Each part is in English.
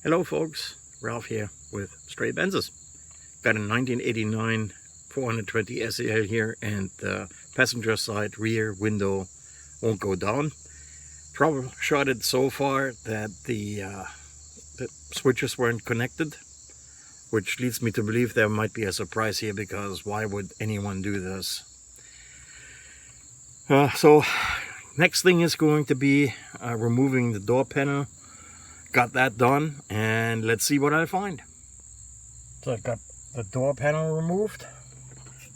Hello folks, Ralph here with Stray Benzes. Got a 1989 420 SEL here, and the passenger side rear window won't go down. Troubleshotted so far that the switches weren't connected, which leads me to believe there might be a surprise here, because why would anyone do this? So next thing is going to be removing the door panel. Got that done, and let's see what I find. So I got the door panel removed.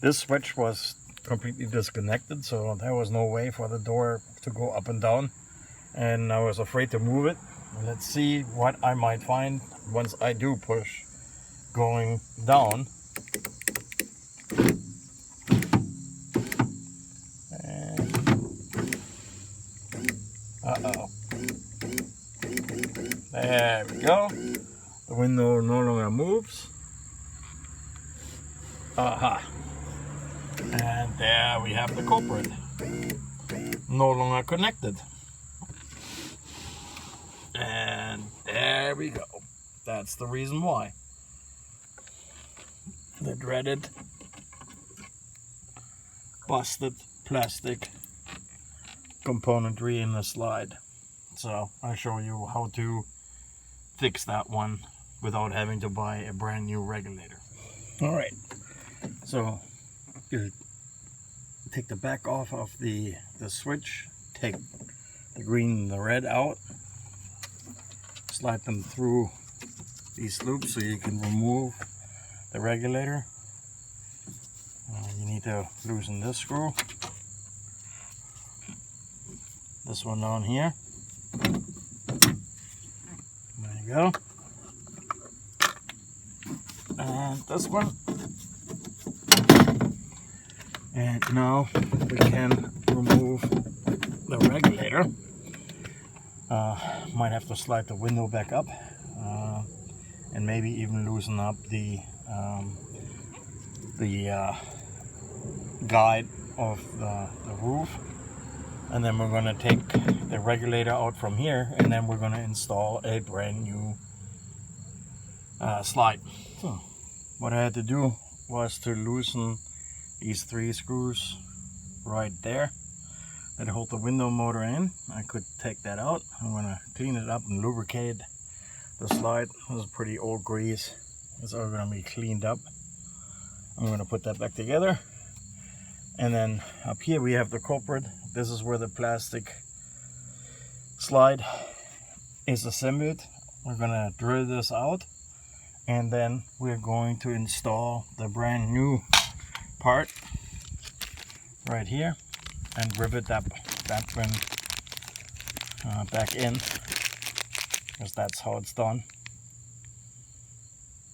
This switch was completely disconnected, so there was no way for the door to go up and down, and I was afraid to move it. Let's see what I might find once I do push going down. Uh-oh. There we go. The window no longer moves. Aha. And there we have the culprit. No longer connected. And there we go. That's the reason why. The dreaded busted plastic componentry in the slide. So I'll show you how to fix that one without having to buy a brand new regulator. Alright, so you take the back off of the switch, take the green and the red out, slide them through these loops so you can remove the regulator. You need to loosen this screw, this one down here. There you go. And this one. And now we can remove the regulator. Might have to slide the window back up, and maybe even loosen up the guide of the roof. And then we're going to take the regulator out from here, and then we're going to install a brand new slide. So what I had to do was to loosen these 3 screws right there that hold the window motor in. I could take that out. I'm going to clean it up and lubricate the slide. This is pretty old grease. It's all going to be cleaned up. I'm going to put that back together. And then up here we have the culprit. This is where the plastic slide is assembled. We're going to drill this out, and then we're going to install the brand new part right here and rivet that one back in, because that's how it's done.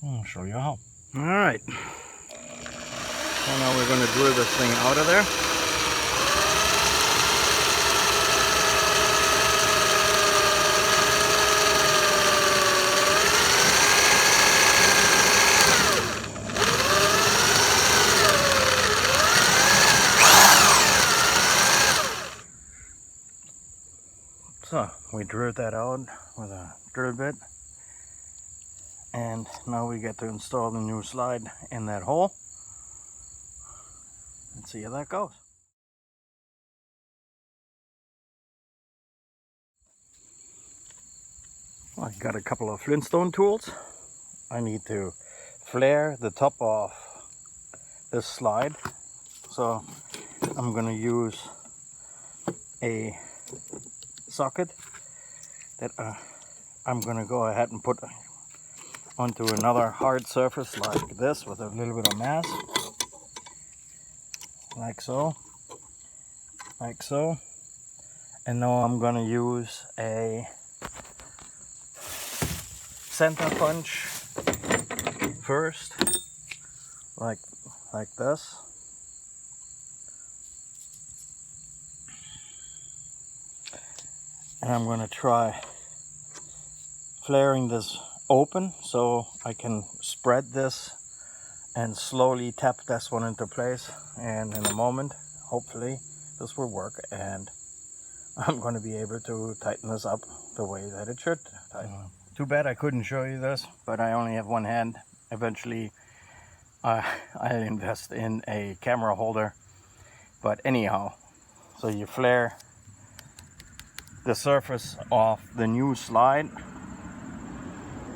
I'll show you how. Alright, so now we're going to drill this thing out of there. So we drilled that out with a drill bit, and now we get to install the new slide in that hole. Let's see how that goes. Well, I got a couple of Flintstone tools. I need to flare the top of this slide, so I'm going to use a socket that I'm going to go ahead and put onto another hard surface like this with a little bit of mass, like so, and now I'm going to use a center punch first, like this. And I'm going to try flaring this open so I can spread this and slowly tap this one into place. And in a moment, hopefully, this will work, and I'm going to be able to tighten this up the way that it should tighten. Too bad I couldn't show you this, but I only have one hand. Eventually I'll invest in a camera holder. But anyhow, so you flare the surface of the new slide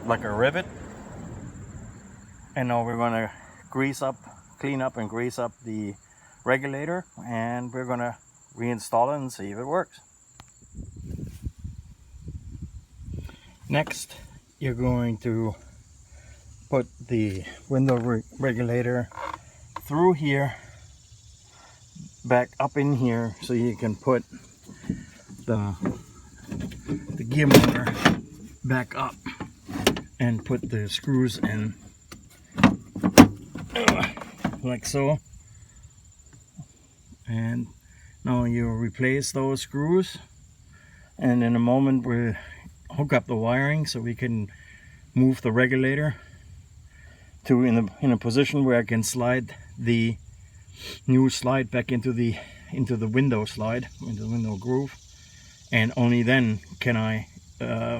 like a rivet, and now we're gonna clean up and grease up the regulator, and we're gonna reinstall it and see if it works. Next, you're going to put the window regulator through here, back up in here, so you can put the gear motor back up and put the screws in like so. And now you replace those screws, and in a moment we'll hook up the wiring so we can move the regulator to in a position where I can slide the new slide back into the window slide, into the window groove, and only then can I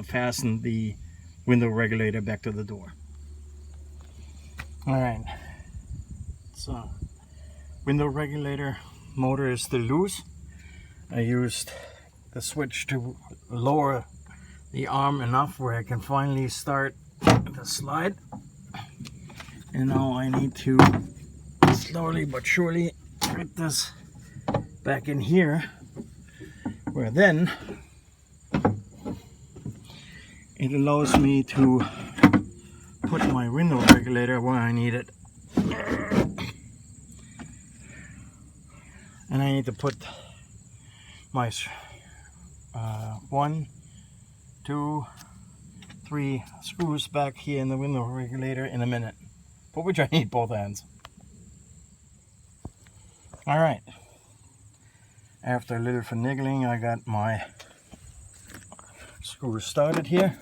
fasten the window regulator back to the door. Alright, so window regulator motor is still loose. I used the switch to lower the arm enough where I can finally start the slide, and now I need to slowly but surely get this back in here, where then it allows me to put my window regulator where I need it. And I need to put my 1, 2, 3 screws back here in the window regulator in a minute, for which I need both hands. Alright, after a little finagling, I got my screws started here.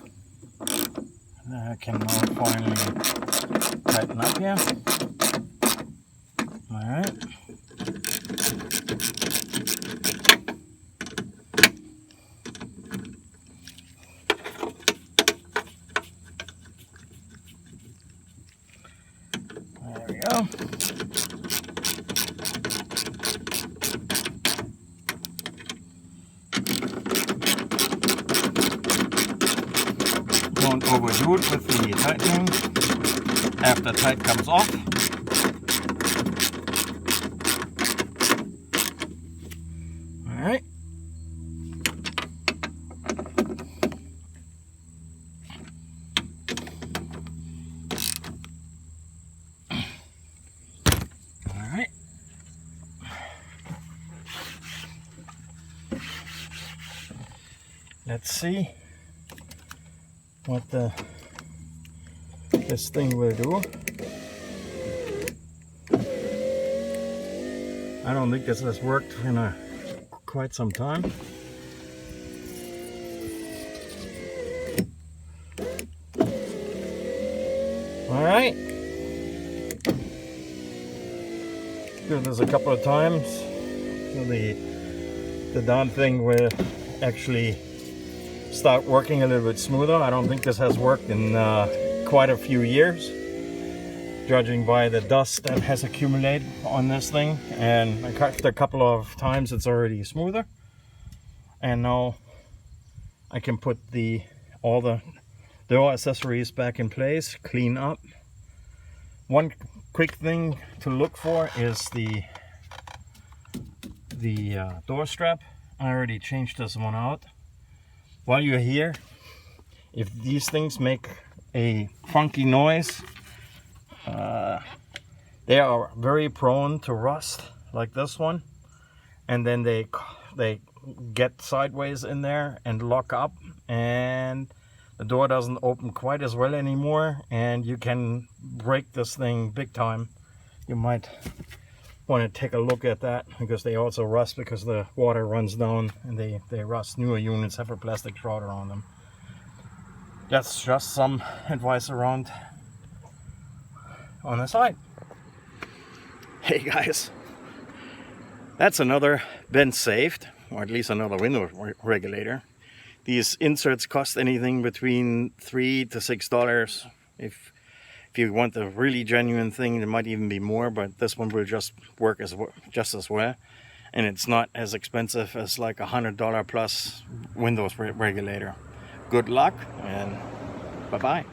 I can now finally tighten up here. Alright. There we go. Don't overdo it with the tightening after tight comes off. Alright. Alright. Let's see what this thing will do. I don't think this has worked in quite some time. Alright. Do this a couple of times so the darn thing will actually start working a little bit smoother. I don't think this has worked in quite a few years, judging by the dust that has accumulated on this thing, and after a couple of times it's already smoother. And now I can put all the door accessories back in place, clean up. One quick thing to look for is the door strap. I already changed this one out. While you're here, if these things make a funky noise, they are very prone to rust, like this one, and then they get sideways in there and lock up, and the door doesn't open quite as well anymore, and you can break this thing big time. You might want to take a look at that, because they also rust because the water runs down and they rust. Newer units have a plastic shroud around them. That's just some advice around on the side. Hey guys, that's another Benz saved, or at least another window regulator. These inserts cost anything between $3 to $6. If you want a really genuine thing, it might even be more, but this one will just work just as well. And it's not as expensive as like $100 plus Windows regulator. Good luck and bye-bye.